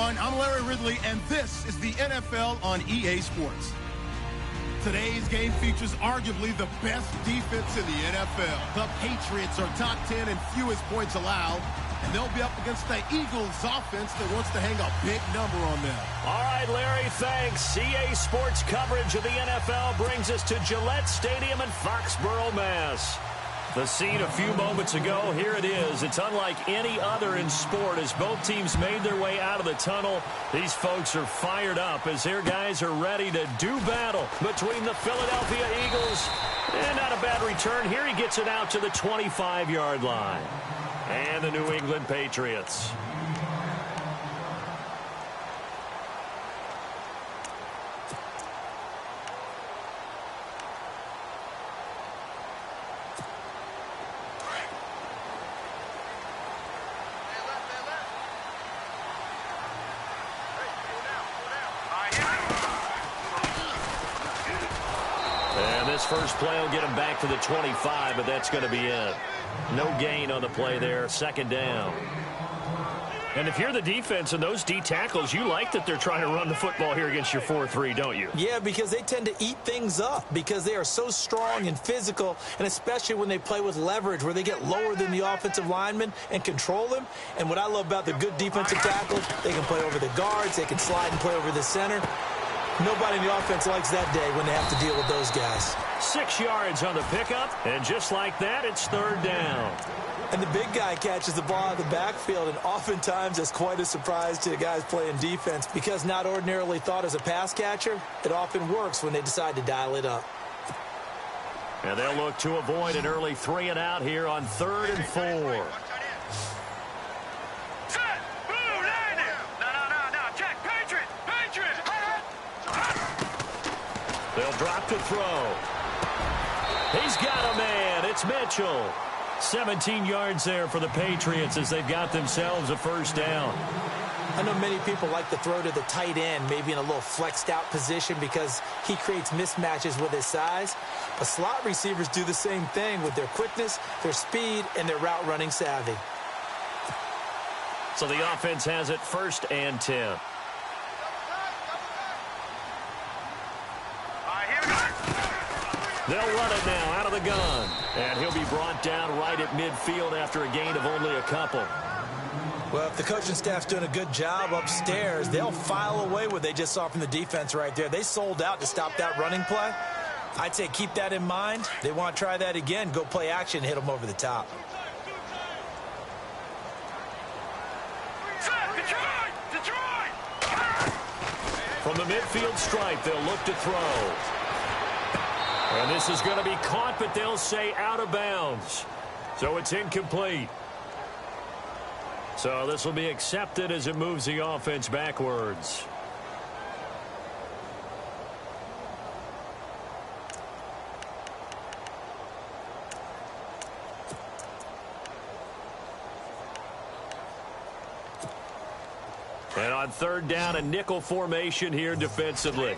everyone. I'm Larry Ridley, and this is the NFL on EA Sports. Today's game features arguably the best defense in the NFL. The Patriots are top 10 in fewest points allowed, and they'll be up against the Eagles offense that wants to hang a big number on them. All right, Larry, thanks. EA Sports coverage of the NFL brings us to Gillette Stadium in Foxborough, Mass. The scene a few moments ago, here it is. It's unlike any other in sport as both teams made their way out of the tunnel. These folks are fired up as their guys are ready to do battle between the Philadelphia Eagles. And not a bad return. Here he gets it out to the 25-yard line. And the New England Patriots. First play will get him back to the 25, but that's going to be it. No gain on the play there, second down. And if you're the defense and those D tackles, you like that they're trying to run the football here against your 4-3, don't you? Yeah, because they tend to eat things up because they are so strong and physical, and especially when they play with leverage where they get lower than the offensive lineman and control them. And what I love about the good defensive tackles, they can play over the guards, they can slide and play over the center. Nobody in the offense likes that day when they have to deal with those guys. 6 yards on the pickup, and just like that, it's third down. And the big guy catches the ball out of the backfield, and oftentimes it's quite a surprise to the guys playing defense because not ordinarily thought as a pass catcher, it often works when they decide to dial it up. And they'll look to avoid an early 3 and out here on 3rd and 4. They'll drop to throw. He's got a man. It's Mitchell. 17 yards there for the Patriots as they've got themselves a first down. I know many people like to throw to the tight end, maybe in a little flexed out position because he creates mismatches with his size. But slot receivers do the same thing with their quickness, their speed, and their route running savvy. So the offense has it 1st and 10. They'll run it now out of the gun. And he'll be brought down right at midfield after a gain of only a couple. Well, if the coaching staff's doing a good job upstairs, they'll file away what they just saw from the defense right there. They sold out to stop that running play. I'd say keep that in mind. They want to try that again. Go play action, hit them over the top. From the midfield stripe, they'll look to throw. And this is going to be caught, but they'll say out of bounds. So it's incomplete. So this will be accepted as it moves the offense backwards. And on 3rd down, a nickel formation here defensively.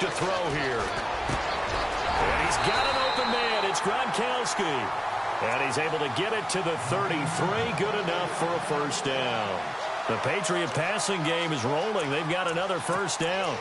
To throw here. And he's got an open man. It's Gronkowski. And he's able to get it to the 33. Good enough for a first down. The Patriot passing game is rolling. They've got another first down.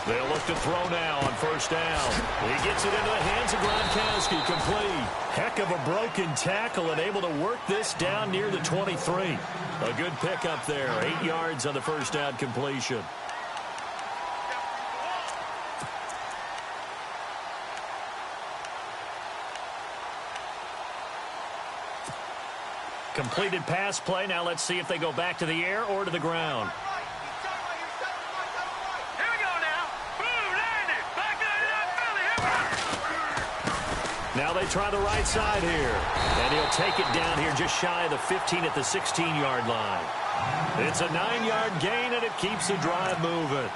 They'll look to throw now on 1st down. He gets it into the hands of Gronkowski, complete. Heck of a broken tackle and able to work this down near the 23. A good pickup there. 8 yards on the first down completion. Completed pass play. Now let's see if they go back to the air or to the ground. Now they try the right side here. And he'll take it down here just shy of the 15 at the 16-yard line. It's a 9-yard gain, and it keeps the drive moving.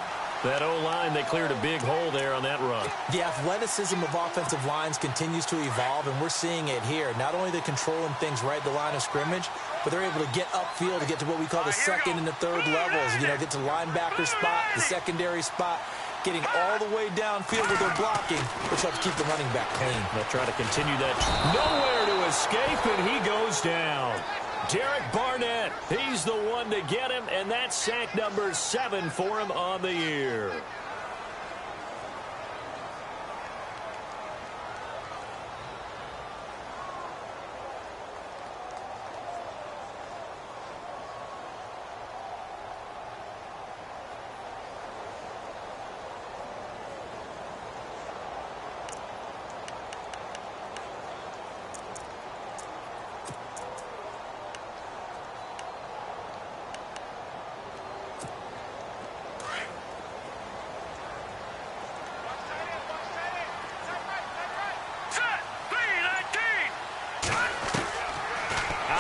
That O-line, they cleared a big hole there on that run. The athleticism of offensive lines continues to evolve, and we're seeing it here. Not only are they controlling things right at the line of scrimmage, but they're able to get upfield to get to what we call the second and the third levels. You know, get to linebacker spot, the secondary spot, getting all the way downfield with their blocking, which helps keep the running back clean. They'll try to continue that. Nowhere to escape, and he goes down. Derek Barnett, he's the one to get him, and that's sack number 7 for him on the year.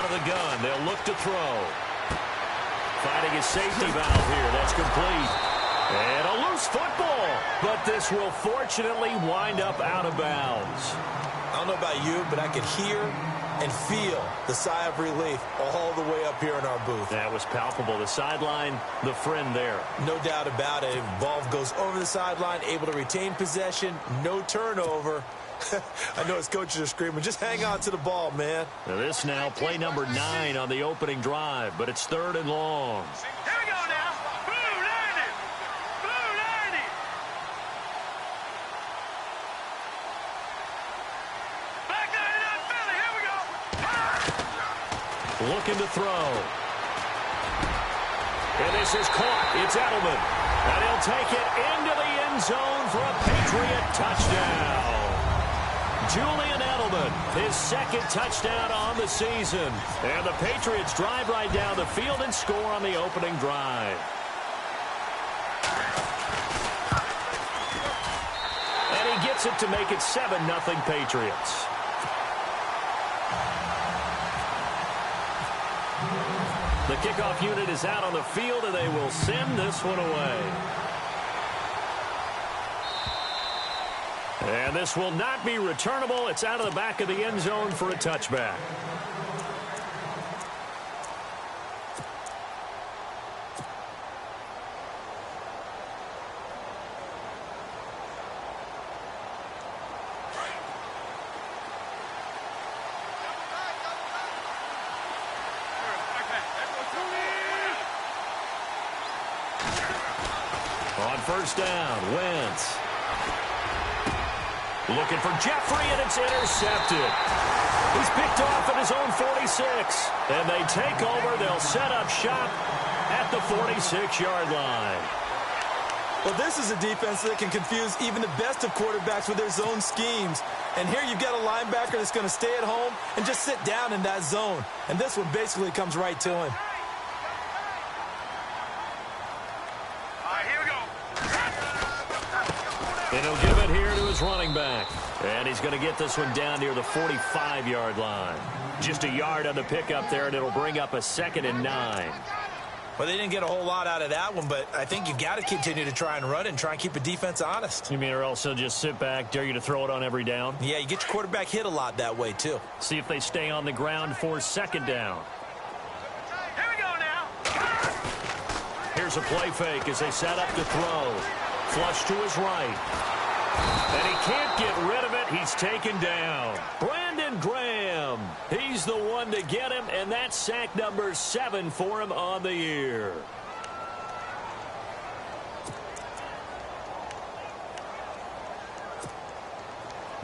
The gun. They'll look to throw. Fighting his safety valve here. That's complete. And a loose football. But this will fortunately wind up out of bounds. I don't know about you, but I could hear and feel the sigh of relief all the way up here in our booth. That was palpable. The sideline, the friend there. No doubt about it. Ball goes over the sideline, able to retain possession, no turnover. I know his coaches are screaming, just hang on to the ball, man. Now this now, play number 9 on the opening drive, but it's 3rd and long. Here we go now. Blue 90. Blue 90. Back 99 Philly. Here we go. Looking to throw. And this is caught. It's Edelman. And he'll take it into the end zone for a Patriot touchdown. Julian Edelman, his 2nd touchdown on the season. And the Patriots drive right down the field and score on the opening drive. And he gets it to make it 7-0 Patriots. The kickoff unit is out on the field, and they will send this one away. And this will not be returnable. It's out of the back of the end zone for a touchback. On first down, Wentz. Looking for Jeffrey, and it's intercepted. He's picked off at his own 46. And they take over. They'll set up shop at the 46-yard line. Well, this is a defense that can confuse even the best of quarterbacks with their zone schemes. And here you've got a linebacker that's going to stay at home and just sit down in that zone. And this one basically comes right to him. And he'll give it here to his running back. And he's going to get this one down near the 45-yard line. Just a yard on the pickup there, and it'll bring up a 2nd and 9. Well, they didn't get a whole lot out of that one, but I think you've got to continue to try and run it and try and keep the defense honest. You mean, or else they'll just sit back, dare you to throw it on every down? Yeah, you get your quarterback hit a lot that way, too. See if they stay on the ground for 2nd down. Here we go now. Here's a play fake as they set up to throw. Flush to his right. And he can't get rid of it. He's taken down. Brandon Graham. He's the one to get him, and that's sack number 7 for him on the year.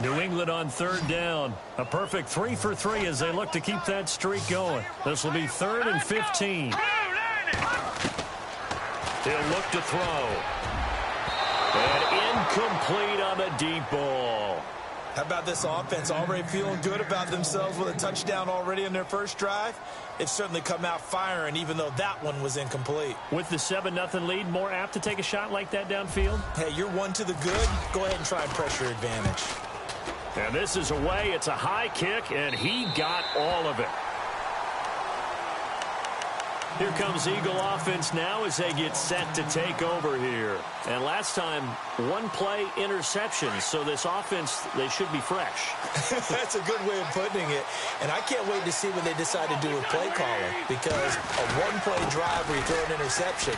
New England on 3rd down. A perfect 3 for 3 as they look to keep that streak going. This will be 3rd and 15. He'll look to throw. And incomplete on the deep ball. How about this offense already feeling good about themselves with a touchdown already in their first drive? It's certainly come out firing, even though that one was incomplete. With the 7-0 lead, more apt to take a shot like that downfield? Hey, you're one to the good. Go ahead and try and press your advantage. And this is away. It's a high kick, and he got all of it. Here comes Eagle offense now as they get set to take over here. And last time, one play interception. So this offense, they should be fresh. That's a good way of putting it. And I can't wait to see what they decide to do with play calling, because a one-play drive where you throw an interception,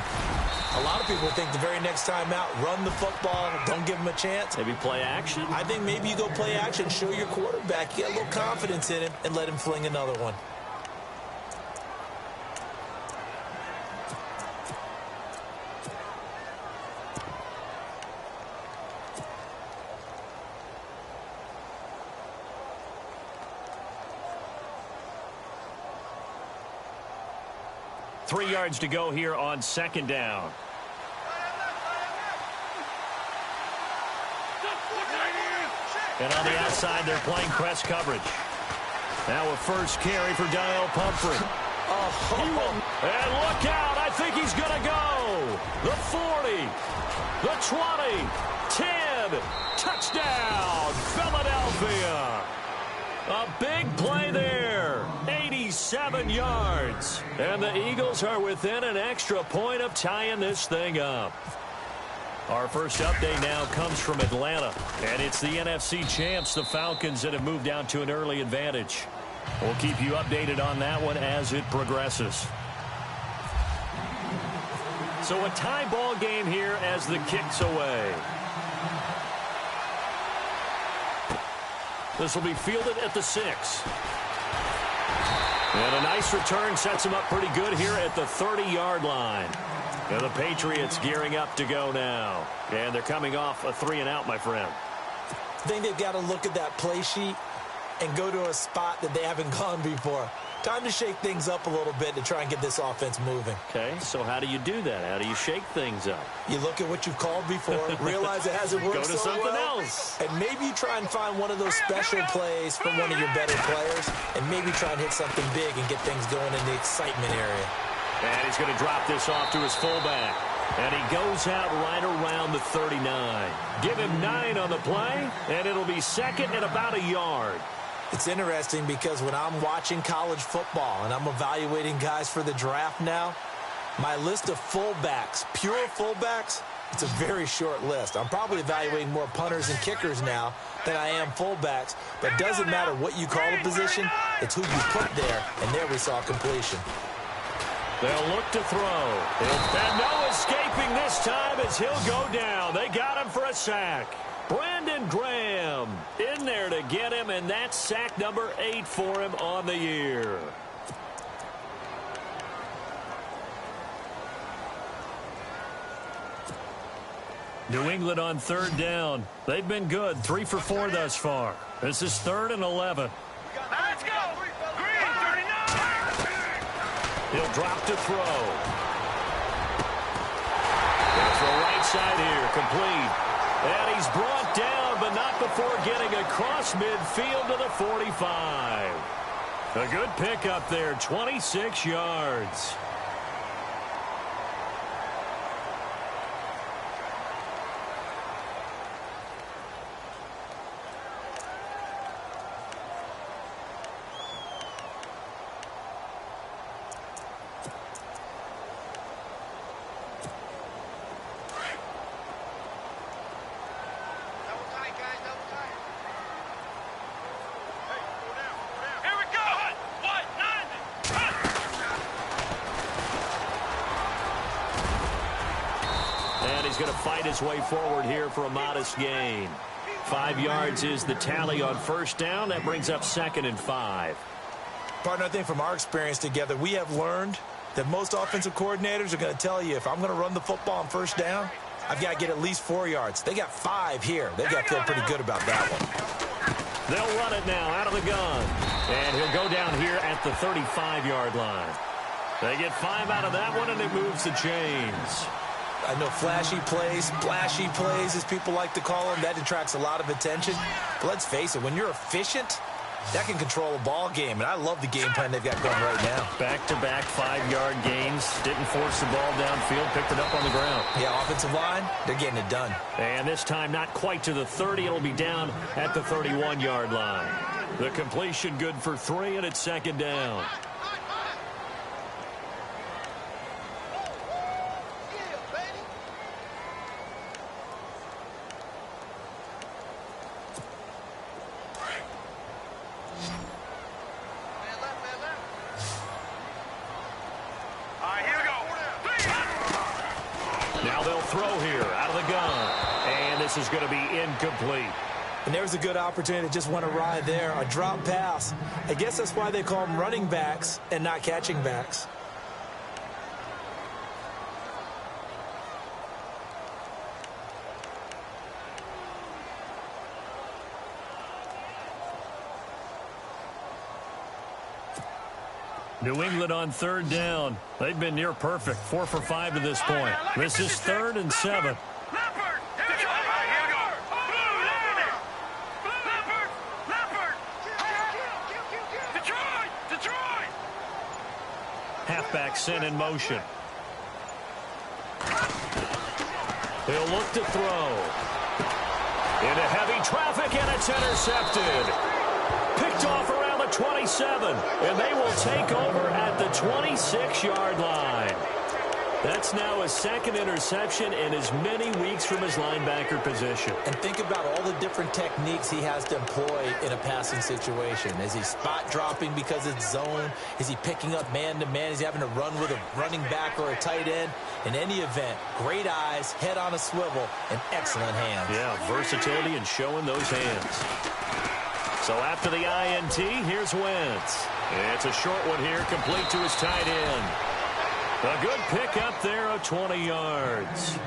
a lot of people think the very next time out, run the football, don't give them a chance. Maybe play action? I think maybe you go play action, show your quarterback, get a little confidence in him, and let him fling another one. Three yards to go here on second down. And on the outside, they're playing press coverage. Now a first carry for Daniel Pumphrey. And look out. I think he's going to go. The 40, the 20, 10. Touchdown, Philadelphia. A big play there. 87 yards. And the Eagles are within an extra point of tying this thing up. Our first update now comes from Atlanta. And it's the NFC champs, the Falcons, that have moved down to an early advantage. We'll keep you updated on that one as it progresses. So a tie ball game here as the kick's away. This will be fielded at the 6. And a nice return sets him up pretty good here at the 30-yard line. And the Patriots gearing up to go now. And they're coming off a 3-and-out, my friend. I think they've got to look at that play sheet and go to a spot that they haven't gone before. Time to shake things up a little bit to try and get this offense moving. Okay, so how do you do that? How do you shake things up? You look at what you've called before, realize it hasn't worked so well. Go to something else. And maybe you try and find one of those special plays from one of your better players, and maybe try and hit something big and get things going in the excitement area. And he's going to drop this off to his fullback. And he goes out right around the 39. Give him 9 on the play, and it'll be second and about a yard. It's interesting because when I'm watching college football and I'm evaluating guys for the draft now, my list of fullbacks, pure fullbacks, it's a very short list. I'm probably evaluating more punters and kickers now than I am fullbacks, but it doesn't matter what you call a position, it's who you put there, and there we saw completion. They'll look to throw. And no escaping this time as he'll go down. They got him for a sack. Brandon Graham in there to get him, and that's sack number 8 for him on the year. New England on third down. They've been good, 3 for 4 thus far. This is 3rd and 11. Let's go. Green, 39. He'll drop to throw. That's the right side here, complete. And he's brought down, but not before getting across midfield to the 45. A good pickup there, 26 yards. Going to fight his way forward here for a modest gain. 5 yards is the tally on first down. That brings up 2nd and 5. Partner, I think from our experience together, we have learned that most offensive coordinators are going to tell you, if I'm going to run the football on first down, I've got to get at least 4 yards. They got 5 here. They've got to feel pretty good about that one. They'll run it now out of the gun. And he'll go down here at the 35-yard line. They get 5 out of that one, and it moves the chains. I know flashy plays, splashy plays, as people like to call them, that attracts a lot of attention. But let's face it, when you're efficient, that can control a ball game. And I love the game plan they've got going right now. Back-to-back 5-yard gains. Didn't force the ball downfield, picked it up on the ground. Yeah, offensive line, they're getting it done. And this time not quite to the 30. It'll be down at the 31-yard line. The completion good for 3, and it's 2nd down. Now they'll throw here out of the gun. And this is going to be incomplete. And there's a good opportunity to just went awry there, a drop pass. I guess that's why they call them running backs and not catching backs. New England on third down. They've been near perfect, 4 for 5 to this point. This is 3rd and 7. Halfback sent in motion. He'll look to throw. Into heavy traffic, and it's intercepted. Picked off around the 27, and they will take over at the 26-yard line. That's now his 2nd interception in as many weeks from his linebacker position. And think about all the different techniques he has to employ in a passing situation. Is he spot dropping because it's zone? Is he picking up man-to-man? Is he having to run with a running back or a tight end? In any event, great eyes, head on a swivel, and excellent hands. Yeah, versatility and showing those hands. So after the INT, here's Wentz. It's a short one here, complete to his tight end. A good pick up there of 20 yards.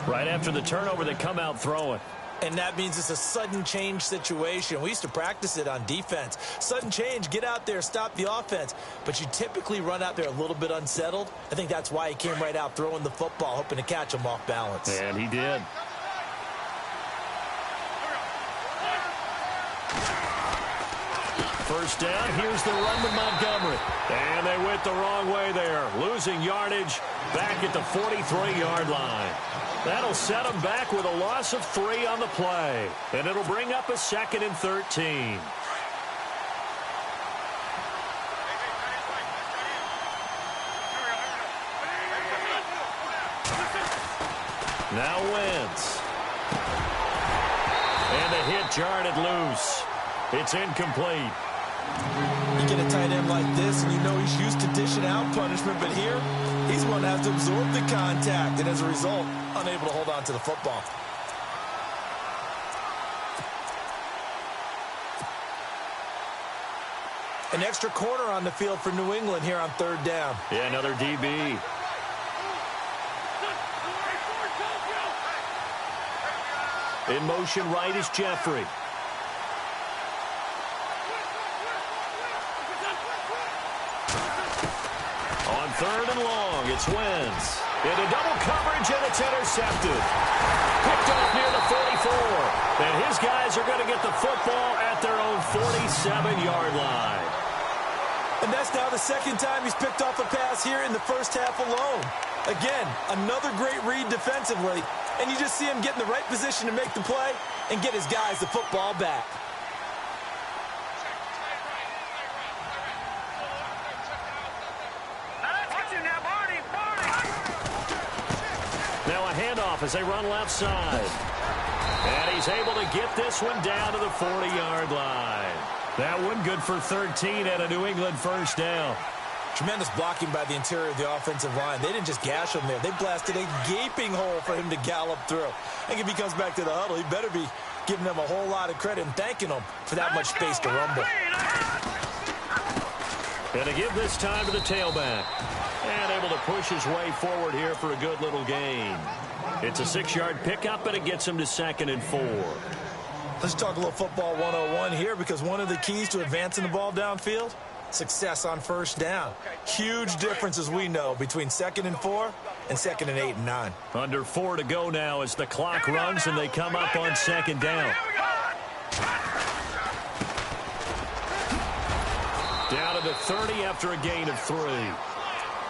Right after the turnover, they come out throwing. And that means it's a sudden change situation. We used to practice it on defense. Sudden change, get out there, stop the offense. But you typically run out there a little bit unsettled. I think that's why he came right out throwing the football, hoping to catch him off balance. And he did. First down, here's the run with Montgomery. And they went the wrong way there, losing yardage back at the 43-yard line. That'll set them back with a loss of 3 on the play. And it'll bring up a 2nd and 13. Now Wentz. And the hit jarred it loose. It's incomplete. You get a tight end like this, and you know he's used to dishing out punishment, but here, he's one that has to absorb the contact, and as a result, unable to hold on to the football. An extra corner on the field for New England here on 3rd down. Yeah, another DB. In motion right is Jeffrey. On 3rd and long, it's Wentz. Into double coverage, and it's intercepted. Picked off near the 44. And his guys are going to get the football at their own 47-yard line. And that's now the 2nd time he's picked off a pass here in the first half alone. Again, another great read defensively. And you just see him get in the right position to make the play and get his guys the football back. Now a handoff as they run left side. And he's able to get this one down to the 40-yard line. That one good for 13 at a New England first down. Tremendous blocking by the interior of the offensive line. They didn't just gash him there. They blasted a gaping hole for him to gallop through. I think if he comes back to the huddle, he better be giving them a whole lot of credit and thanking them for that much space to rumble. And to give this time to the tailback. And able to push his way forward here for a good little gain. It's a 6-yard pickup, and it gets him to 2nd and 4. Let's talk a little football 101 here, because one of the keys to advancing the ball downfield, success on first down. Huge difference, as we know, between 2nd and 4 and 2nd and 8 and 9. Under 4 to go now as the clock runs and they come up on 2nd down. Down to the 30 after a gain of 3.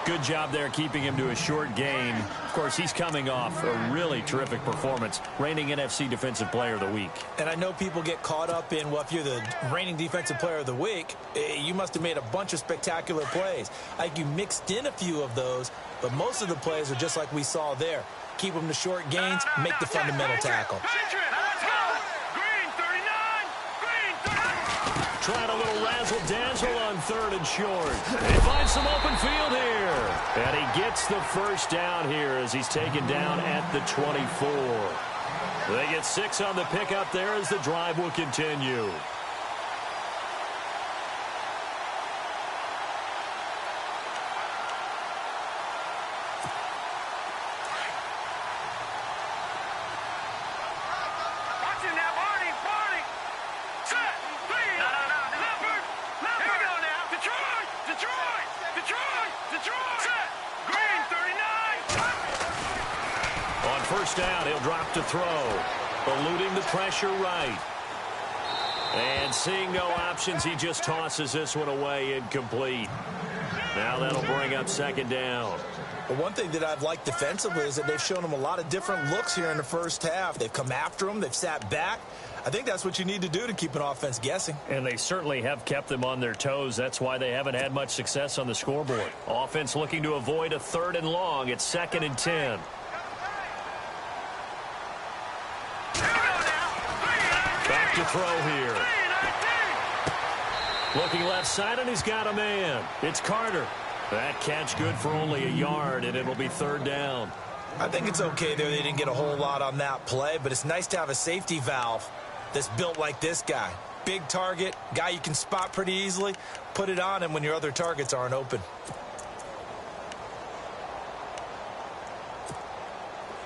Good job there keeping him to a short gain. Of course, he's coming off a really terrific performance, reigning NFC Defensive Player of the Week. And I know people get caught up in, well, if you're the reigning Defensive Player of the Week, you must have made a bunch of spectacular plays. Like you mixed in a few of those, but most of the plays are just like we saw there. Keep them to short gains, make the fundamental tackle. trying a little razzle-dazzle on 3rd and short. He finds some open field here. And he gets the first down here as he's taken down at the 24. They get 6 on the pickup there as the drive will continue. Down, he'll drop to throw, eluding the pressure right. And seeing no options, he just tosses this one away, incomplete. Now that'll bring up 2nd down. Well, one thing that I've liked defensively is that they've shown him a lot of different looks here in the first half. They've come after him, they've sat back. I think that's what you need to do to keep an offense guessing. And they certainly have kept them on their toes. That's why they haven't had much success on the scoreboard. Offense looking to avoid a 3rd and long. It's 2nd and 10. Back to throw here. Looking left side, and he's got a man. It's Carter. That catch good for only a yard, and it'll be 3rd down. I think it's okay there. They didn't get a whole lot on that play, but it's nice to have a safety valve that's built like this guy. Big target, guy you can spot pretty easily. Put it on him when your other targets aren't open.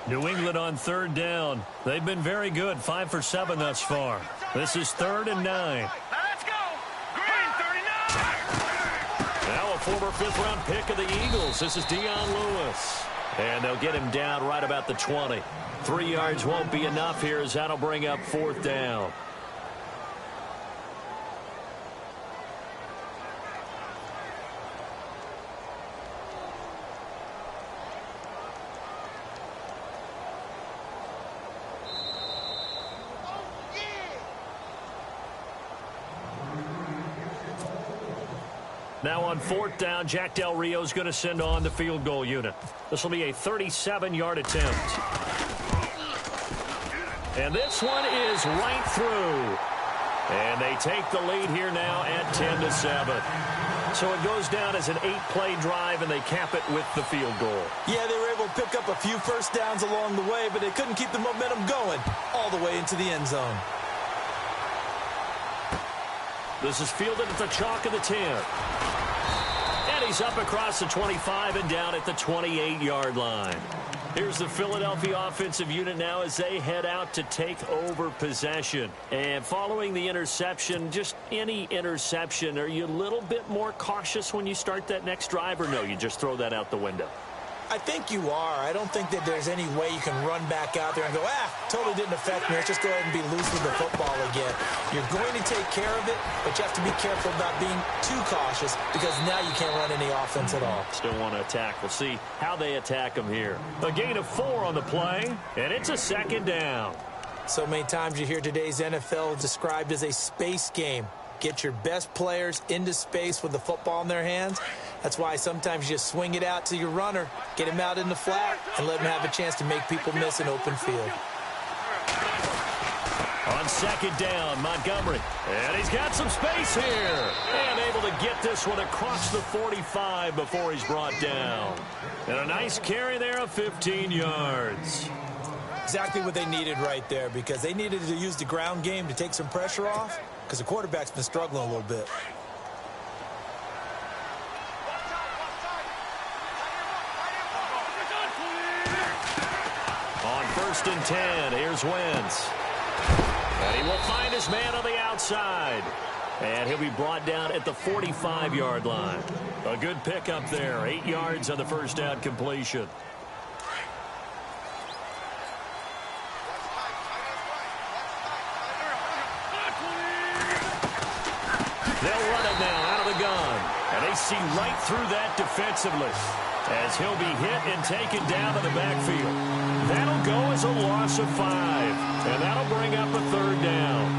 New England on 3rd down. They've been very good, 5 for 7 thus far. This is 3rd and 9. Now let's go. Green 39. Now a former 5th-round pick of the Eagles. This is Dion Lewis. And they'll get him down right about the 20. 3 yards won't be enough here as that'll bring up 4th down. Now on 4th down, Jack Del Rio's going to send on the field goal unit. This will be a 37-yard attempt. And this one is right through. And they take the lead here now at 10-7. So it goes down as an 8-play drive, and they cap it with the field goal. Yeah, they were able to pick up a few first downs along the way, but they couldn't keep the momentum going all the way into the end zone. This is fielded at the chalk of the 10. And he's up across the 25 and down at the 28-yard line. Here's the Philadelphia offensive unit now as they head out to take over possession. And following the interception, just any interception, are you a little bit more cautious when you start that next drive, or no, you just throw that out the window? I think you are. I don't think that there's any way you can run back out there and go, totally didn't affect me. Let's just go ahead and be loose with the football again. You're going to take care of it, but you have to be careful about being too cautious because now you can't run any offense at all. Still want to attack. We'll see how they attack them here. A gain of 4 on the play, and it's a 2nd down. So many times you hear today's NFL described as a space game. Get your best players into space with the football in their hands. That's why sometimes you just swing it out to your runner, get him out in the flat, and let him have a chance to make people miss an open field. On 2nd down, Montgomery. And he's got some space here. And able to get this one across the 45 before he's brought down. And a nice carry there of 15 yards. Exactly what they needed right there, because they needed to use the ground game to take some pressure off, because the quarterback's been struggling a little bit. On 1st and 10, here's Wentz. And he will find his man on the outside. And he'll be brought down at the 45-yard line. A good pickup there, 8 yards on the first down completion. They'll run it now out of the gun. And they see right through that defensively as he'll be hit and taken down to the backfield. That'll go as a loss of 5. And that'll bring up a 3rd down.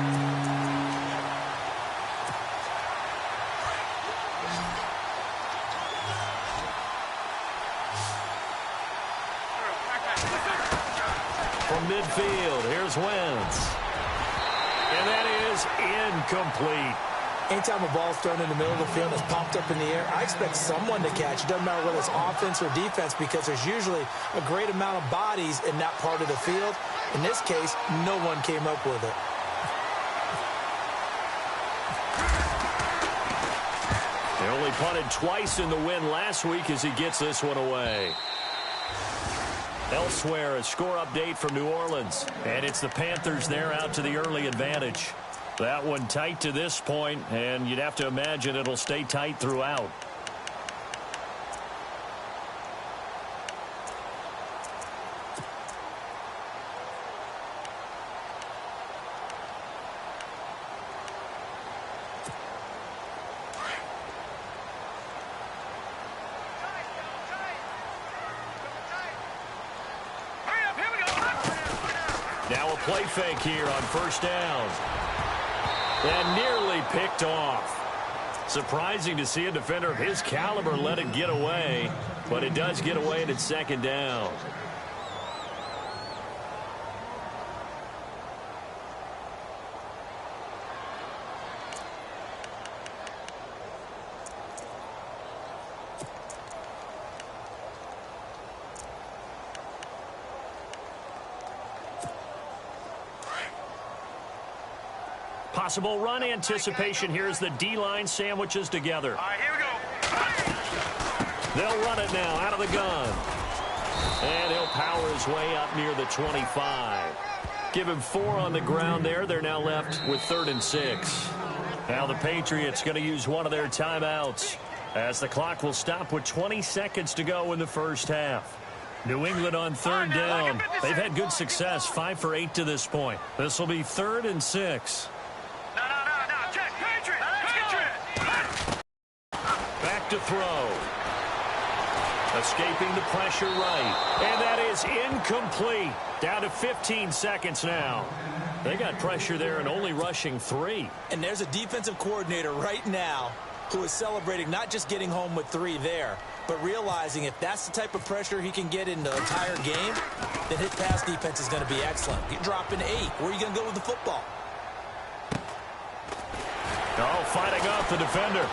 From midfield, here's Wentz. And that is incomplete. Anytime a ball's thrown in the middle of the field and it's popped up in the air, I expect someone to catch. It doesn't matter whether it's offense or defense because there's usually a great amount of bodies in that part of the field. In this case, no one came up with it. They only punted twice in the win last week as he gets this one away. Elsewhere, a score update from New Orleans. And it's the Panthers there out to the early advantage. That one tight to this point, and you'd have to imagine it'll stay tight throughout. Now a play fake here on first down. And nearly picked off. Surprising to see a defender of his caliber let it get away, but it does get away and it's second down. Possible run anticipation here as the D-line sandwiches together. All right, here we go. They'll run it now out of the gun. And he'll power his way up near the 25. Give him 4 on the ground there. They're now left with 3rd and 6. Now the Patriots going to use one of their timeouts as the clock will stop with 20 seconds to go in the first half. New England on 3rd down. They've had good success, 5 for 8 to this point. This will be 3rd and 6. Back to throw. Escaping the pressure right. And that is incomplete. Down to 15 seconds now. They got pressure there and only rushing 3. And there's a defensive coordinator right now who is celebrating not just getting home with 3 there, but realizing if that's the type of pressure he can get in the entire game, then his pass defense is going to be excellent. You're dropping 8. Where are you going to go with the football? Oh, fighting off the defender.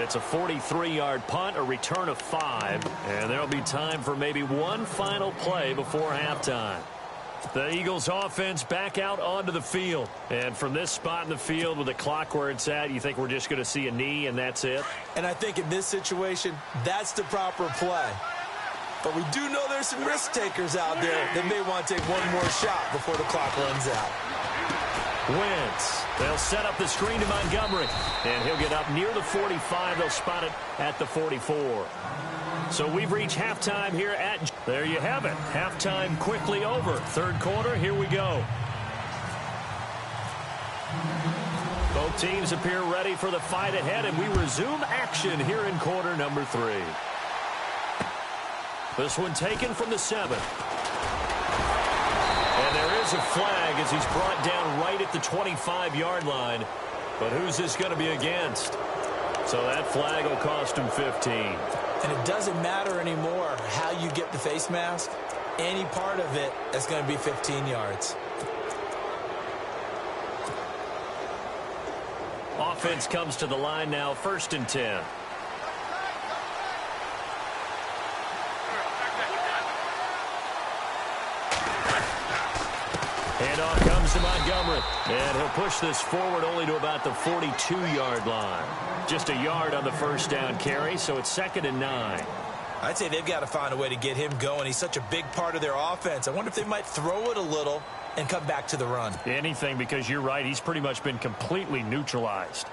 It's a 43-yard punt, a return of 5, and there'll be time for maybe one final play before halftime. The Eagles offense back out onto the field. And from this spot in the field with the clock where it's at, you think we're just going to see a knee and that's it? And I think in this situation, that's the proper play. But we do know there's some risk takers out there that may want to take one more shot before the clock runs out. Wentz. They'll set up the screen to Montgomery. And he'll get up near the 45. They'll spot it at the 44. So we've reached halftime here at... There you have it. Halftime quickly over. 3rd quarter, here we go. Both teams appear ready for the fight ahead, and we resume action here in quarter number 3. This one taken from the 7. And there is a flag as he's brought down right at the 25-yard line. But who's this going to be against? So that flag will cost him 15. And it doesn't matter anymore how you get the face mask. Any part of it is going to be 15 yards. Offense comes to the line now, 1st and 10. Handoff comes to Montgomery. And he'll push this forward only to about the 42-yard line. Just a yard on the first down carry, so it's 2nd and 9. I'd say they've got to find a way to get him going. He's such a big part of their offense. I wonder if they might throw it a little and come back to the run. Anything, because you're right. He's pretty much been completely neutralized.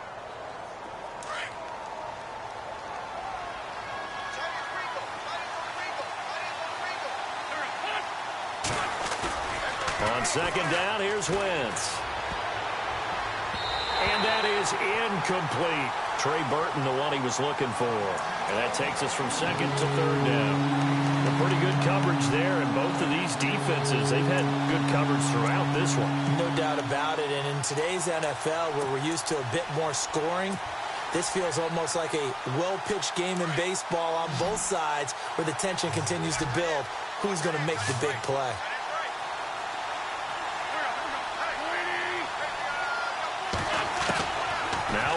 On 2nd down, here's Wentz. And that is incomplete. Trey Burton, the one he was looking for. And that takes us from 2nd to 3rd down. A pretty good coverage there, and both of these defenses, they've had good coverage throughout this one. No doubt about it. And in today's NFL, where we're used to a bit more scoring, this feels almost like a well-pitched game in baseball on both sides where the tension continues to build. Who's going to make the big play?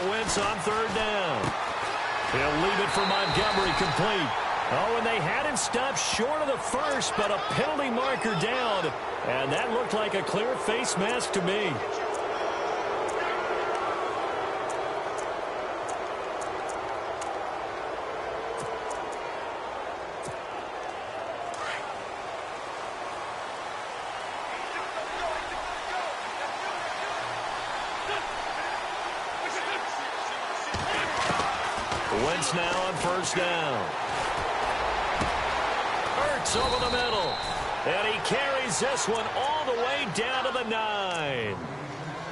Wentz on third down. He'll leave it for Montgomery, complete. Oh, and they had him stopped short of the first, but a penalty marker down. And that looked like a clear face mask to me. Wentz now on first down. Hurts over the middle. And he carries this one all the way down to the 9.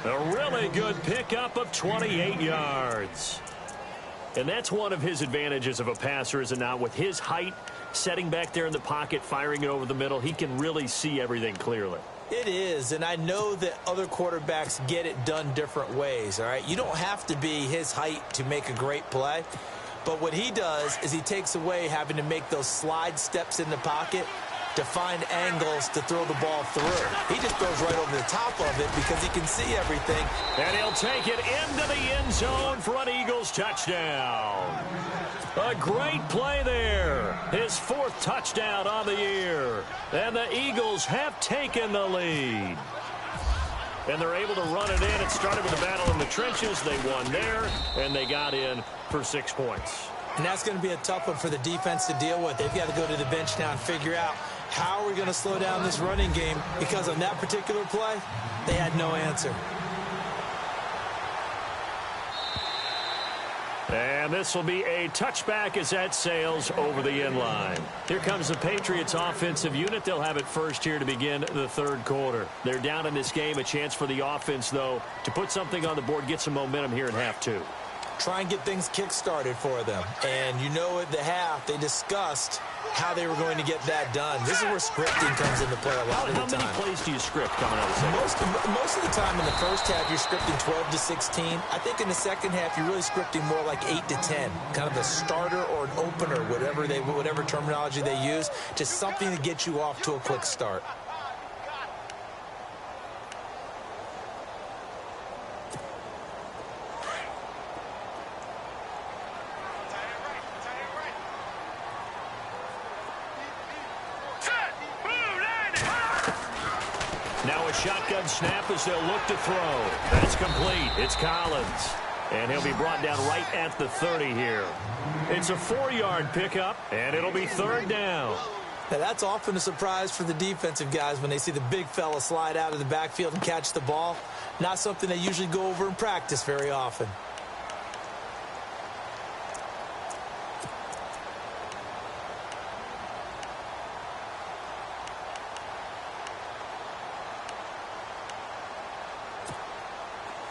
A really good pickup of 28 yards. And that's one of his advantages of a passer, is it not? With his height, setting back there in the pocket, firing it over the middle, he can really see everything clearly. It is, and I know that other quarterbacks get it done different ways, all right? You don't have to be his height to make a great play, but what he does is he takes away having to make those slide steps in the pocket to find angles to throw the ball through. He just throws right over the top of it because he can see everything. And he'll take it into the end zone for an Eagles touchdown. A great play there. His 4th touchdown on the year. And the Eagles have taken the lead. And they're able to run it in. It started with a battle in the trenches. They won there, and they got in for 6 points. And that's going to be a tough one for the defense to deal with. They've got to go to the bench now and figure out how are we going to slow down this running game, because on that particular play, they had no answer. And this will be a touchback as that sails over the end line. Here comes the Patriots offensive unit. They'll have it first here to begin the 3rd quarter. They're down in this game. A chance for the offense, though, to put something on the board, get some momentum here in half 2. Try and get things kick-started for them. And you know at the half, they discussed how they were going to get that done. This is where scripting comes into play a lot of the time. How many plays do you script coming out of the second? Most of the time in the first half, you're scripting 12 to 16. I think in the second half, you're really scripting more like 8 to 10. Kind of a starter or an opener, whatever terminology they use. Just something to get you off to a quick start. Now a shotgun snap as they'll look to throw. That's complete. It's Collins. And he'll be brought down right at the 30 here. It's a 4-yard pickup, and it'll be 3rd down. Now that's often a surprise for the defensive guys when they see the big fella slide out of the backfield and catch the ball. Not something they usually go over in practice very often.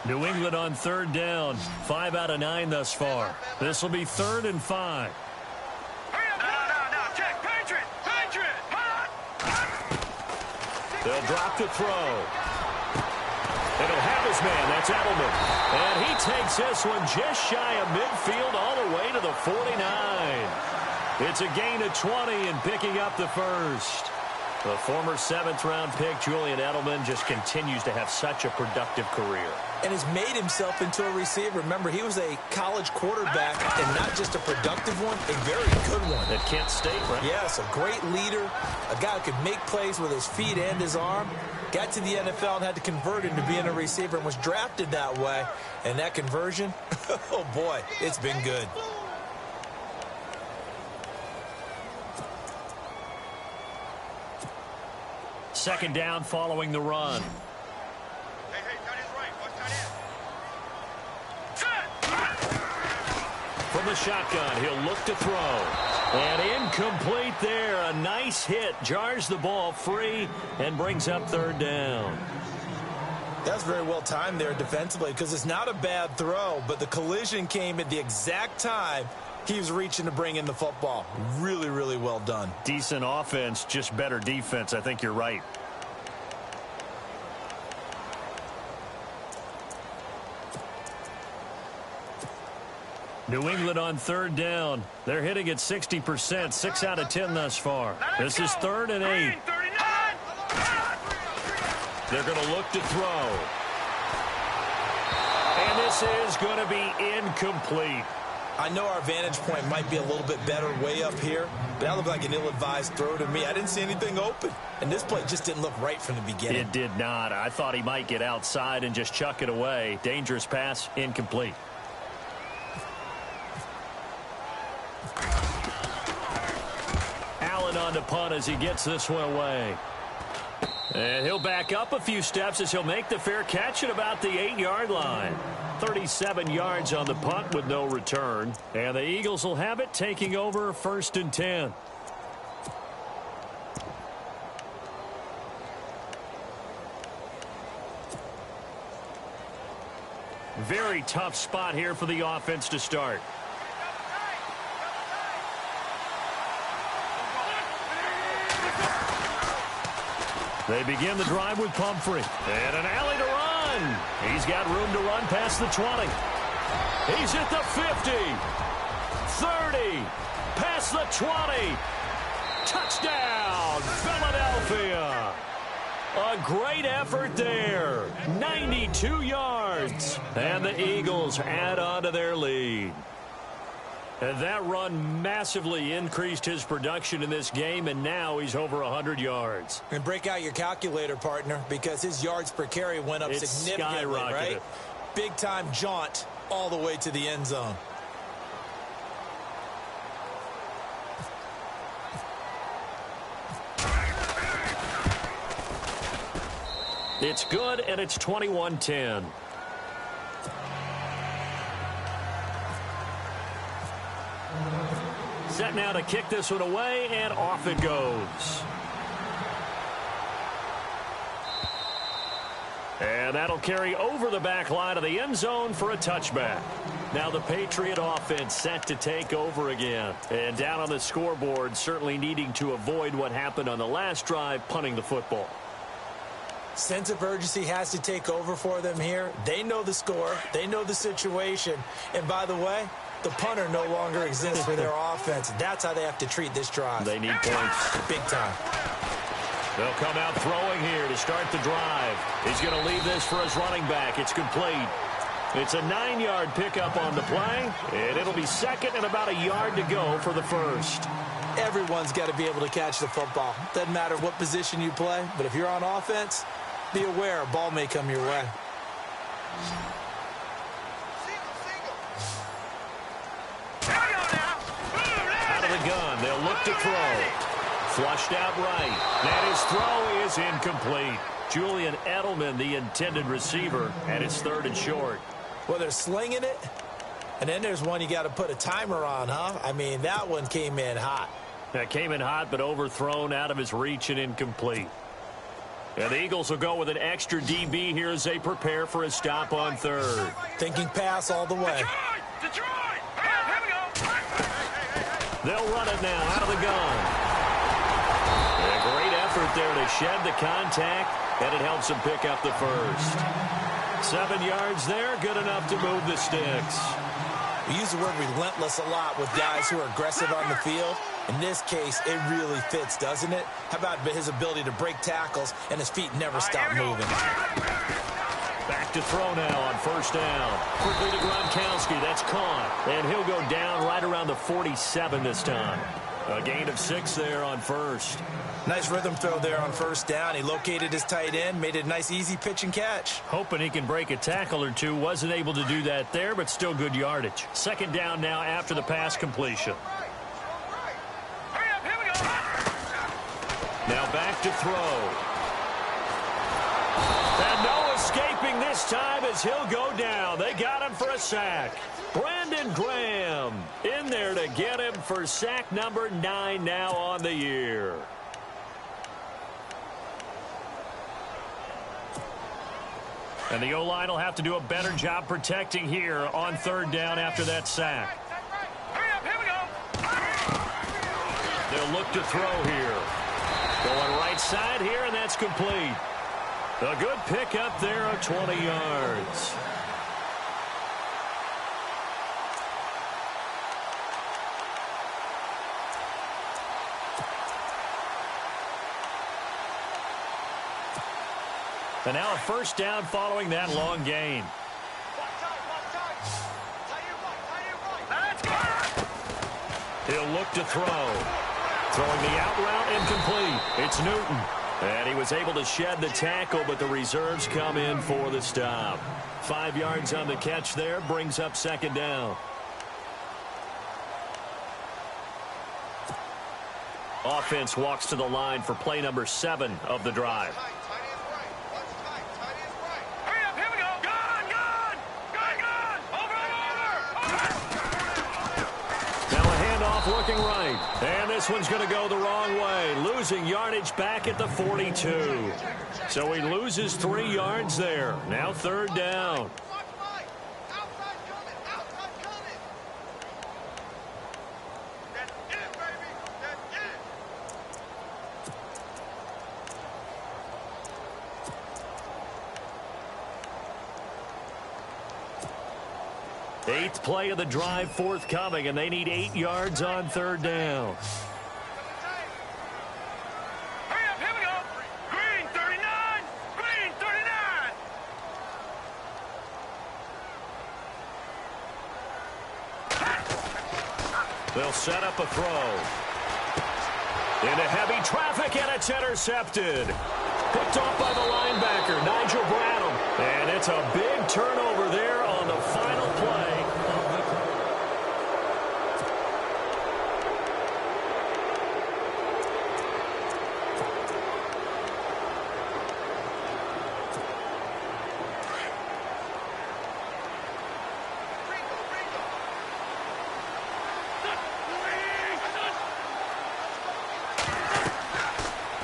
New England on 3rd down. 5 out of 9 thus far. This will be 3rd and 5. No, check, Patriot! They'll drop the throw. And he'll have his man. That's Edelman. And he takes this one just shy of midfield all the way to the 49. It's a gain of 20 and picking up the first. The former 7th-round pick, Julian Edelman, just continues to have such a productive career. And has made himself into a receiver. Remember, he was a college quarterback, and not just a productive one, a very good one. At Kent State, right? Yes, a great leader, a guy who could make plays with his feet and his arm. Got to the NFL and had to convert into being a receiver and was drafted that way. And that conversion, oh boy, it's been good. Second down following the run. From the shotgun, he'll look to throw. And incomplete there. A nice hit. Jars the ball free and brings up 3rd down. That's very well timed there defensively, because it's not a bad throw, but the collision came at the exact time he was reaching to bring in the football. Really, really well done. Decent offense, just better defense. I think you're right. New England on 3rd down. They're hitting at 60%, 6 out of 10 thus far. This is 3rd and 8. They're going to look to throw. And And this is going to be incomplete. I know our vantage point might be a little bit better way up here, but that looked like an ill-advised throw to me. I didn't see anything open, and this play just didn't look right from the beginning. It did not. I thought he might get outside and just chuck it away. Dangerous pass, incomplete. Allen on the punt as he gets this one away. And he'll back up a few steps as he'll make the fair catch at about the 8-yard line. 37 yards on the punt with no return. And the Eagles will have it, taking over 1st and 10. Very tough spot here for the offense to start. They begin the drive with Pumphrey. And an alley to run. He's got room to run past the 20. He's at the 50. 30. Past the 20. Touchdown, Philadelphia. A great effort there. 92 yards. And the Eagles add on to their lead. And that run massively increased his production in this game, and now he's over 100 yards. And break out your calculator, partner, because his yards per carry went up significantly, right? Big-time jaunt all the way to the end zone. It's good, and it's 21-10. Set now to kick this one away, and off it goes. And that'll carry over the back line of the end zone for a touchback. Now the Patriot offense set to take over again. And down on the scoreboard, certainly needing to avoid what happened on the last drive, punting the football. Sense of urgency has to take over for them here. They know the score. They know the situation. And by the way, the punter no longer exists for their offense. That's how they have to treat this drive. They need points. Big time. They'll come out throwing here to start the drive. He's going to leave this for his running back. It's complete. It's a 9-yard pickup on the play, and it'll be second and about a yard to go for the first. Everyone's got to be able to catch the football. Doesn't matter what position you play, but if you're on offense, be aware a ball may come your way. Out of the gun, they'll look to throw. Flushed out right. And his throw is incomplete. Julian Edelman, the intended receiver, and it's 3rd and short. Well, they're slinging it, and then there's one you got to put a timer on, huh? I mean, that one came in hot. That came in hot, but overthrown, out of his reach, and incomplete. And the Eagles will go with an extra DB here as they prepare for a stop on 3rd. Thinking pass all the way. Detroit! Here we go! They'll run it now out of the gun. A great effort there to shed the contact, and it helps him pick up the first. 7 yards there, good enough to move the sticks. We use the word relentless a lot with guys who are aggressive on the field. In this case, it really fits, doesn't it? How about his ability to break tackles and his feet never stop moving? Back to throw now on 1st down. Quickly to Gronkowski. That's caught. And he'll go down right around the 47 this time. A gain of 6 there on 1st. Nice rhythm throw there on 1st down. He located his tight end, made it a nice, easy pitch and catch. Hoping he can break a tackle or two. Wasn't able to do that there, but still good yardage. 2nd down now after the pass completion. Now back to throw. And no escaping this time as he'll go down. They got him for a sack. Brandon Graham in there to get him for sack number 9 now on the year. And the O-line will have to do a better job protecting here on 3rd down after that sack. They'll look to throw here. Going right side here, and that's complete. A good pickup there of 20 yards. And now a 1st down following that long gain. He'll look to throw. Throwing the out route incomplete. It's Newton. And he was able to shed the tackle, but the reserves come in for the stop. 5 yards on the catch there, brings up second down. Offense walks to the line for play number 7 of the drive. Looking right, and this one's going to go the wrong way, losing yardage back at the 42. So he loses 3 yards there. Now third down. Eighth play of the drive forthcoming, and they need 8 yards on third down. Hurry up, here we go. Green 39, green 39. They'll set up a throw. Into heavy traffic, and it's intercepted. Picked off by the linebacker, Nigel Bradham. And it's a big turnover there on the final play.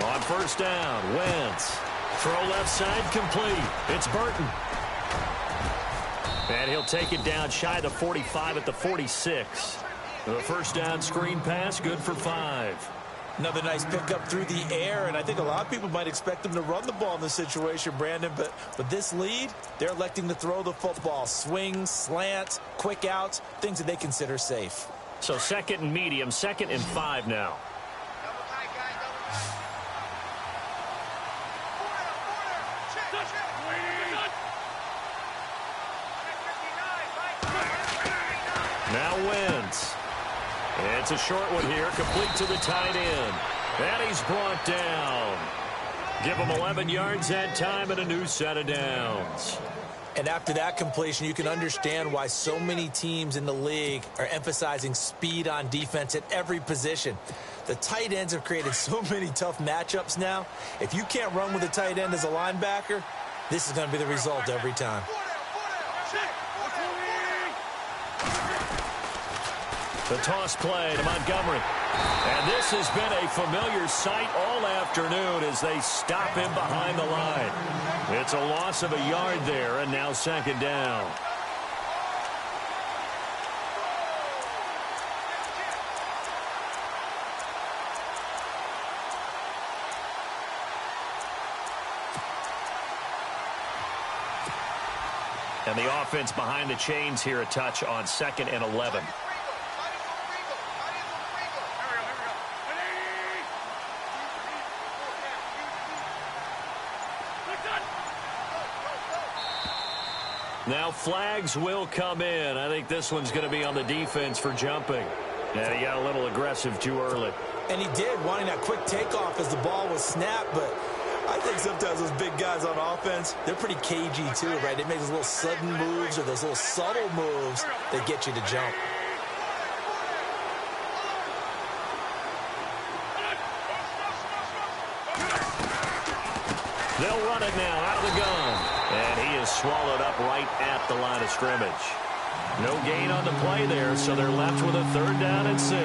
On first down, Wentz. Throw left side complete. It's Burton. And he'll take it down shy of the 45 at the 46. The first down screen pass, good for 5. Another nice pickup through the air, and I think a lot of people might expect them to run the ball in this situation, Brandon, but with this lead, they're electing to throw the football. Swings, slants, quick outs, things that they consider safe. So second and medium, 2nd and 5 now. Now Wentz. It's a short one here, complete to the tight end. And he's brought down. Give him 11 yards that time and a new set of downs. And after that completion, you can understand why so many teams in the league are emphasizing speed on defense at every position. The tight ends have created so many tough matchups now. If you can't run with a tight end as a linebacker, this is going to be the result every time. The toss play to Montgomery. And this has been a familiar sight all afternoon as they stop him behind the line. It's a loss of a yard there, and now second down. And the offense behind the chains here, a touch on 2nd and 11. Now flags will come in. I think this one's going to be on the defense for jumping. And he got a little aggressive too early. And he did, wanting that quick takeoff as the ball was snapped, but I think sometimes those big guys on offense, they're pretty cagey too, right? They make those little sudden moves or those little subtle moves that get you to jump. They'll run it now out of the gun. And he is swallowed up right at the line of scrimmage. No gain on the play there, so they're left with a 3rd down and 6.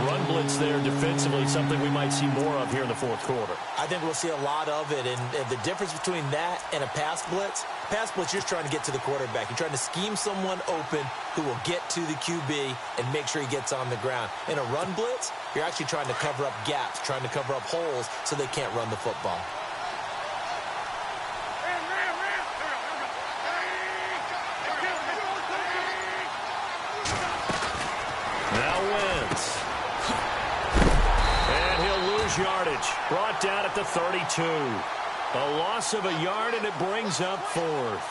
Run blitz there defensively, something we might see more of here in the 4th quarter. I think we'll see a lot of it, and the difference between that and a pass blitz, you're just trying to get to the quarterback. You're trying to scheme someone open who will get to the QB and make sure he gets on the ground. In a run blitz, you're actually trying to cover up gaps, trying to cover up holes so they can't run the football. Yardage brought down at the 32. A loss of a yard, and it brings up 4th.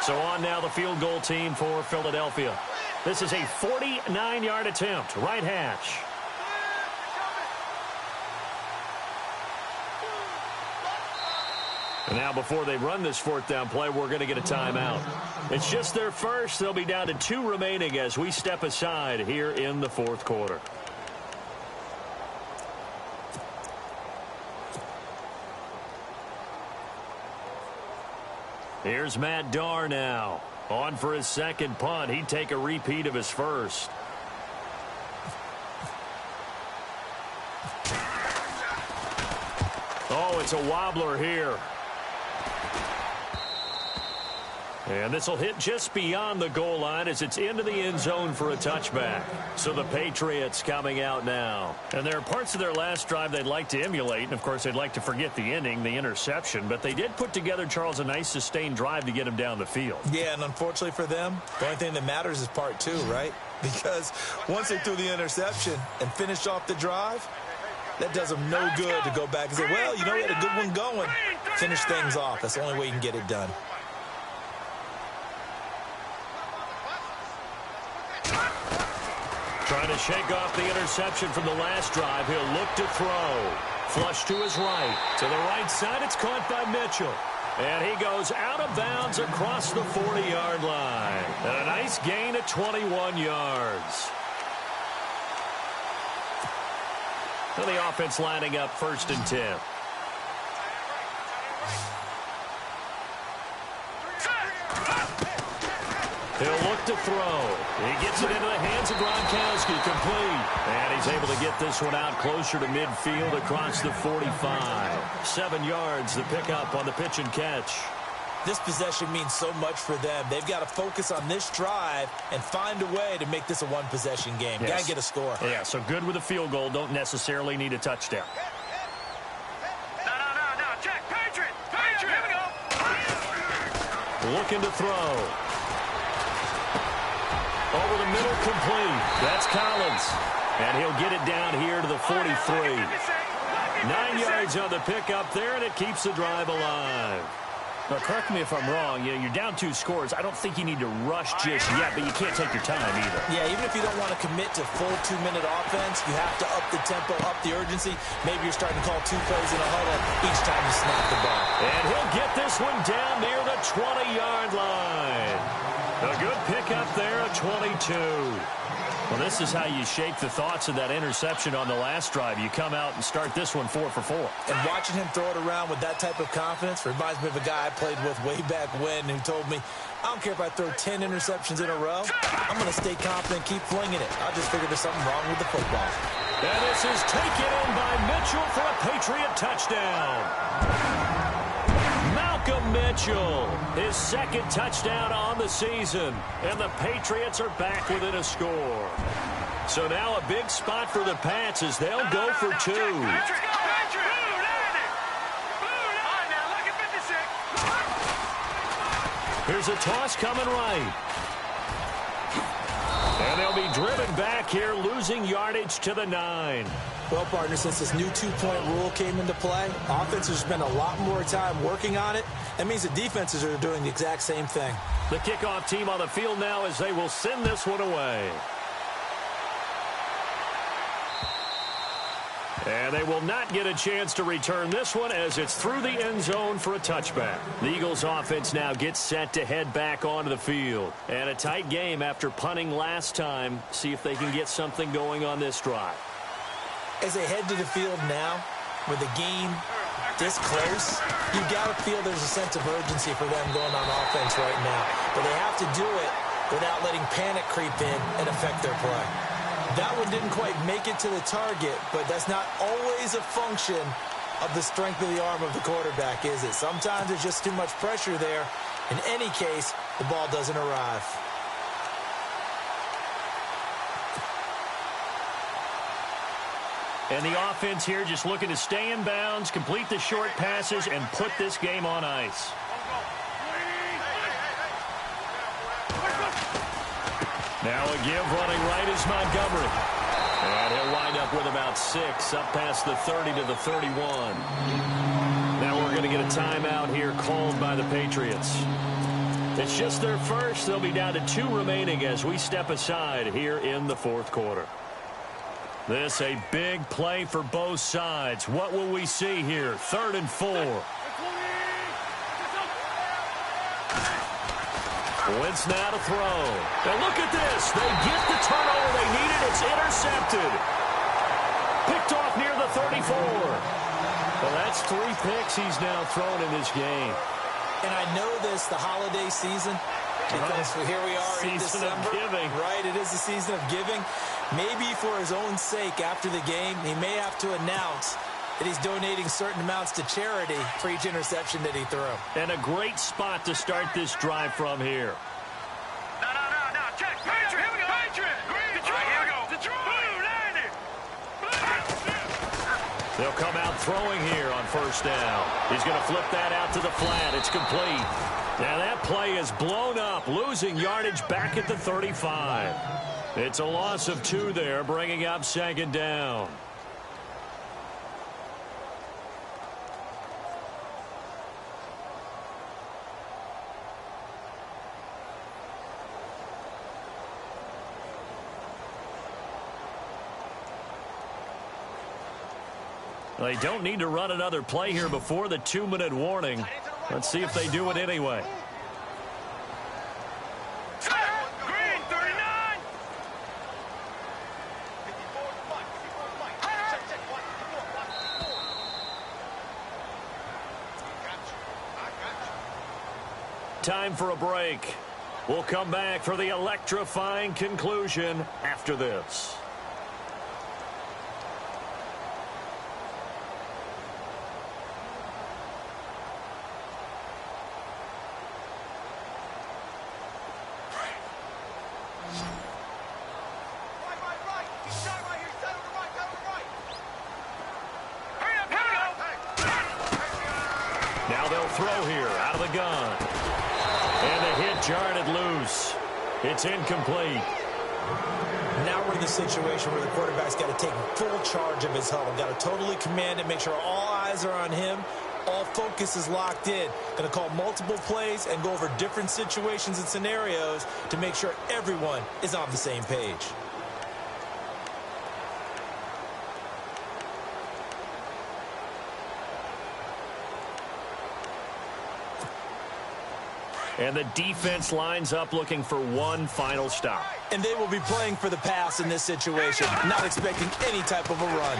So on now the field goal team for Philadelphia. This is a 49-yard attempt, right hash. And now before they run this fourth down play, we're going to get a timeout. It's just their first. They'll be down to 2 remaining as we step aside here in the fourth quarter. Here's Matt Darr now. On for his second punt. He'd take a repeat of his first. Oh, it's a wobbler here. And this will hit just beyond the goal line as it's into the end zone for a touchback. So the Patriots coming out now. And there are parts of their last drive they'd like to emulate. And, of course, they'd like to forget the ending, the interception. But they did put together, Charles, a nice sustained drive to get him down the field. Yeah, and unfortunately for them, the only thing that matters is part 2, right? Because once they threw the interception and finished off the drive, that does them no good to go back and say, well, you know, we had a good one going. Finish things off. That's the only way you can get it done. Trying to shake off the interception from the last drive. He'll look to throw. Flush to his right. To the right side, it's caught by Mitchell. And he goes out of bounds across the 40-yard line. And a nice gain of 21 yards. And the offense lining up 1st and 10. He'll look to throw. He gets it into the hands of Gronkowski, complete. And he's able to get this one out closer to midfield across the 45. 7 yards, the pickup on the pitch and catch. This possession means so much for them. They've got to focus on this drive and find a way to make this a one-possession game. Yes. Got to get a score. Yeah, so good with a field goal. Don't necessarily need a touchdown. No. Check. Patriot. Here we go. Looking to throw. Over the middle, complete. That's Collins. And he'll get it down here to the 43. 9 yards on the pickup there, and it keeps the drive alive. Now, correct me if I'm wrong. You know, you're down 2 scores. I don't think you need to rush just yet, but you can't take your time either. Yeah, even if you don't want to commit to full 2-minute offense, you have to up the tempo, up the urgency. Maybe you're starting to call 2 plays in a huddle each time you snap the ball. And he'll get this one down near the 20-yard line. A good pickup there at 22. Well, this is how you shake the thoughts of that interception on the last drive. You come out and start this one 4 for 4. And watching him throw it around with that type of confidence reminds me of a guy I played with way back when who told me, I don't care if I throw 10 interceptions in a row. I'm going to stay confident, keep flinging it. I just figured there's something wrong with the football. And this is taken in by Mitchell for a Patriot touchdown. Malcolm Mitchell, his 2nd touchdown on the season. And the Patriots are back within a score. So now a big spot for the Pats as they'll go for 2. Here's a toss coming right. And they'll be driven back here, losing yardage to the 9. Well, partner, since this new 2-point rule came into play, offenses spend a lot more time working on it. That means the defenses are doing the exact same thing. The kickoff team on the field now as they will send this one away. And they will not get a chance to return this one as it's through the end zone for a touchback. The Eagles offense now gets set to head back onto the field. And a tight game after punting last time. See if they can get something going on this drive. As they head to the field now, with the game this close, you got to feel there's a sense of urgency for them going on offense right now. But they have to do it without letting panic creep in and affect their play. That one didn't quite make it to the target, but that's not always a function of the strength of the arm of the quarterback, is it? Sometimes there's just too much pressure there. In any case, the ball doesn't arrive. And the offense here just looking to stay in bounds, complete the short passes, and put this game on ice. Now a give running right is Montgomery. And he'll wind up with about 6, up past the 30 to the 31. Now we're going to get a timeout here called by the Patriots. It's just their first. They'll be down to 2 remaining as we step aside here in the fourth quarter. This a big play for both sides. What will we see here? 3rd and 4. Wentz now to throw. And look at this. They get the turnover they needed. It's intercepted. Picked off near the 34. Well, that's 3 picks he's now thrown in this game. And I know this, the holiday season, because here we are in December. Season of giving. Right, it is the season of giving. Maybe for his own sake after the game, he may have to announce that he's donating certain amounts to charity for each interception that he threw. And a great spot to start this drive from here. No. Check. Patriot. Here we go. Patriot. Detroit. Here we go. Detroit. They'll come out throwing here on 1st down. He's going to flip that out to the flat. It's complete. Now that play is blown up, losing yardage back at the 35. It's a loss of 2 there, bringing up 2nd down. They don't need to run another play here before the 2-minute warning. Let's see if they do it anyway. Green 39. Time for a break. We'll come back for the electrifying conclusion after this. Throw here out of the gun. And the hit jarred it loose. It's incomplete. Now we're in the situation where the quarterback's got to take full charge of his huddle. Got to totally command it, make sure all eyes are on him. All focus is locked in. Going to call multiple plays and go over different situations and scenarios to make sure everyone is on the same page. And the defense lines up looking for one final stop. And they will be playing for the pass in this situation, not expecting any type of a run.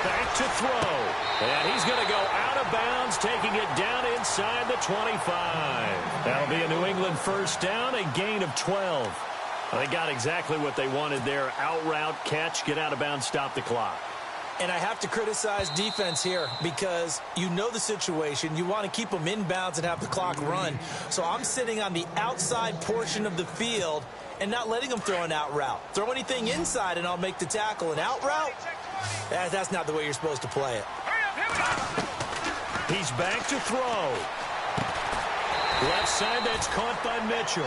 Back to throw. And he's going to go out of bounds, taking it down inside the 25. That'll be a New England first down, a gain of 12. They got exactly what they wanted there. Out route, catch, get out of bounds, stop the clock. And I have to criticize defense here because you know the situation. You want to keep them inbounds and have the clock run. So I'm sitting on the outside portion of the field and not letting them throw an out route. Throw anything inside and I'll make the tackle. An out route? That's not the way you're supposed to play it. He's back to throw. Left side, that's caught by Mitchell.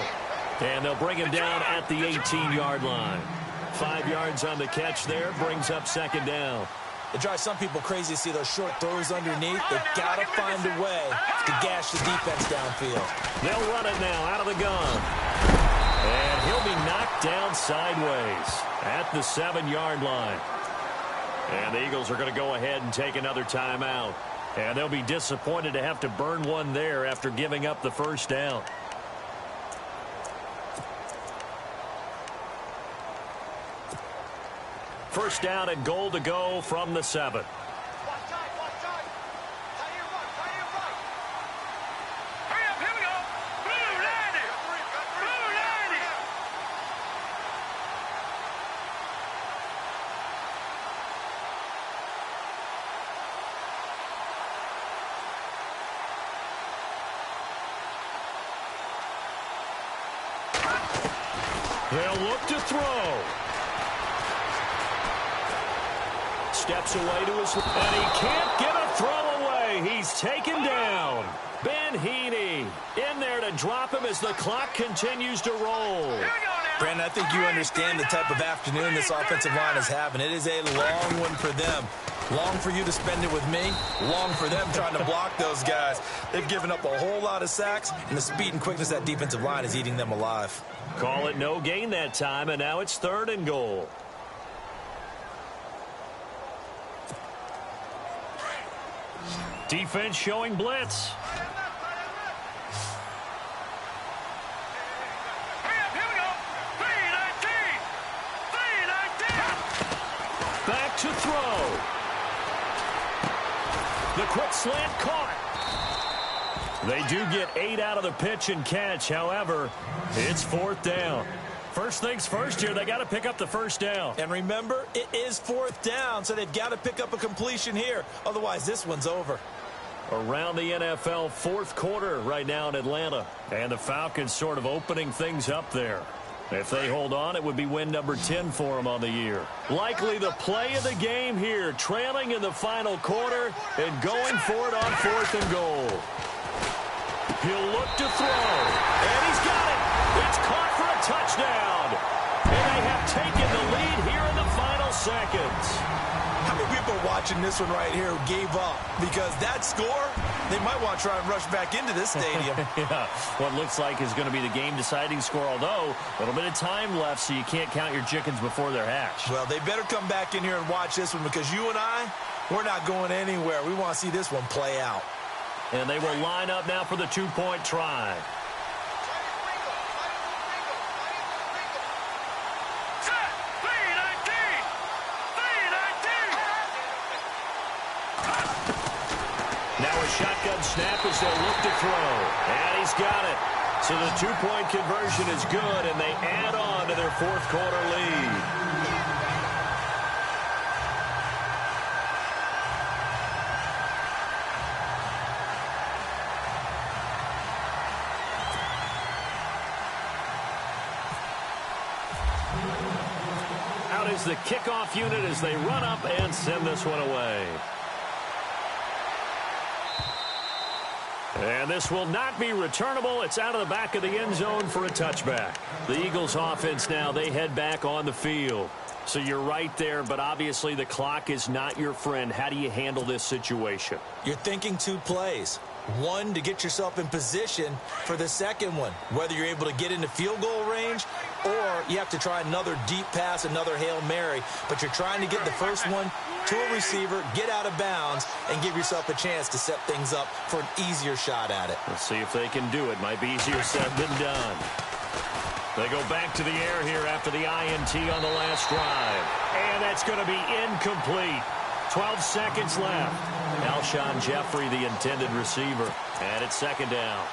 And they'll bring him down at the 18-yard line. 5 yards on the catch there, brings up second down. It drives some people crazy to see those short throws underneath. They've got to find a way to gash the defense downfield. They'll run it now out of the gun. And he'll be knocked down sideways at the 7-yard line. And the Eagles are going to go ahead and take another timeout. And they'll be disappointed to have to burn one there after giving up the first down. First down and goal to go from the 7. They'll look to throw. Steps away to his, and he can't get a throw away. He's taken down. Ben Heaney in there to drop him as the clock continues to roll. Brandon, I think you understand the type of afternoon this offensive line is having. It is a long one for them. Long for you to spend it with me. Long for them trying to block those guys. They've given up a whole lot of sacks, and the speed and quickness of that defensive line is eating them alive. Call it no gain that time, and now it's 3rd and goal. Defense showing blitz. Back to throw. The quick slant caught. They do get 8 out of the pitch and catch. However, it's 4th down. First things first here, they got to pick up the first down. And remember, it is 4th down, so they've got to pick up a completion here. Otherwise, this one's over. Around the NFL 4th quarter right now in Atlanta. And the Falcons sort of opening things up there. If they hold on, it would be win number 10 for them on the year. Likely the play of the game here, trailing in the final quarter and going for it on 4th and goal. He'll look to throw, and he's got it. It's caught for a touchdown. And they have taken the lead here in the final seconds. How many people are watching this one right here who gave up? Because that score, they might want to try and rush back into this stadium. Yeah, what looks like is going to be the game-deciding score, although a little bit of time left, so you can't count your chickens before they're hatched. Well, they better come back in here and watch this one, because you and I, we're not going anywhere. We want to see this one play out. And they will line up now for the 2-point try. Now a shotgun snap as they look to throw. And he's got it. So the 2-point conversion is good, and they add on to their 4th quarter lead. Out is the kickoff unit as they run up and send this one away. And this will not be returnable. It's out of the back of the end zone for a touchback. The Eagles offense now, they head back on the field. So you're right there, but obviously the clock is not your friend. How do you handle this situation? You're thinking 2 plays. One, to get yourself in position for the second one, whether you're able to get into field goal range or you have to try another deep pass, another Hail Mary. But you're trying to get the first one to a receiver, get out of bounds, and give yourself a chance to set things up for an easier shot at it. Let's see if they can do it. Might be easier said than done. They go back to the air here after the INT on the last drive. And that's going to be incomplete. 12 seconds left. Alshon Jeffrey, the intended receiver. And it's 2nd down.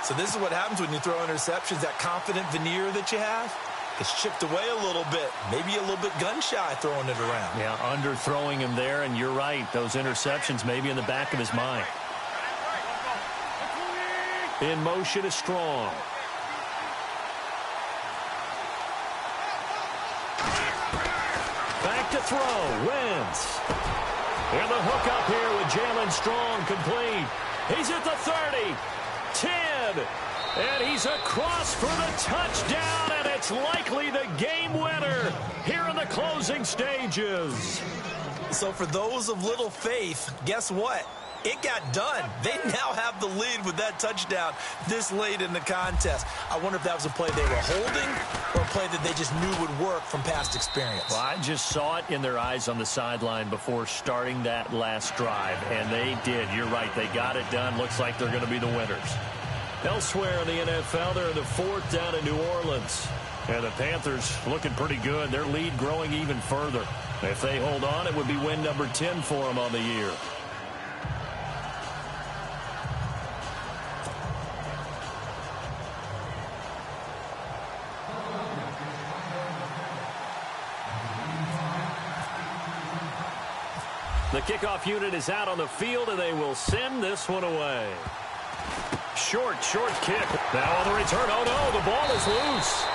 So this is what happens when you throw interceptions. That confident veneer that you have, it's chipped away a little bit. Maybe a little bit gun-shy throwing it around. Yeah, underthrowing him there, and you're right. Those interceptions may be in the back of his mind. In motion is Strong. Back to throw. Wentz. And the hook up here with Jalen Strong complete. He's at the 30. 10. And he's across for the touchdown, and it's likely the game winner here in the closing stages. So for those of little faith, guess what? It got done. They now have the lead with that touchdown this late in the contest. I wonder if that was a play they were holding or a play that they just knew would work from past experience. Well, I just saw it in their eyes on the sideline before starting that last drive, and they did. You're right. They got it done. Looks like they're going to be the winners. Elsewhere in the NFL, they're in the 4th down in New Orleans. And the Panthers looking pretty good. Their lead growing even further. If they hold on, it would be win number 10 for them on the year. The kickoff unit is out on the field, and they will send this one away. Short kick. Now on the return. Oh, no, the ball is loose.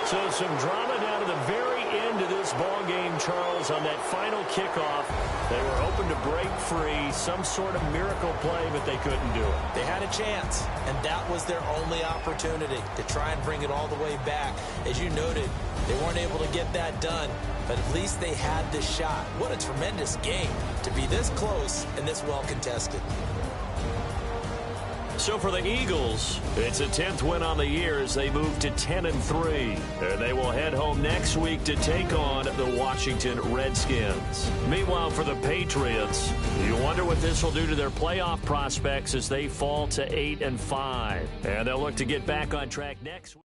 So some drama down to the very into this ball game, Charles, on that final kickoff. They were open to break free, some sort of miracle play, but they couldn't do it. They had a chance, and that was their only opportunity to try and bring it all the way back. As you noted, they weren't able to get that done, but at least they had the shot. What a tremendous game to be this close and this well contested. So for the Eagles, it's a 10th win on the year as they move to 10-3. And they will head home next week to take on the Washington Redskins. Meanwhile, for the Patriots, you wonder what this will do to their playoff prospects as they fall to 8-5. And they'll look to get back on track next week.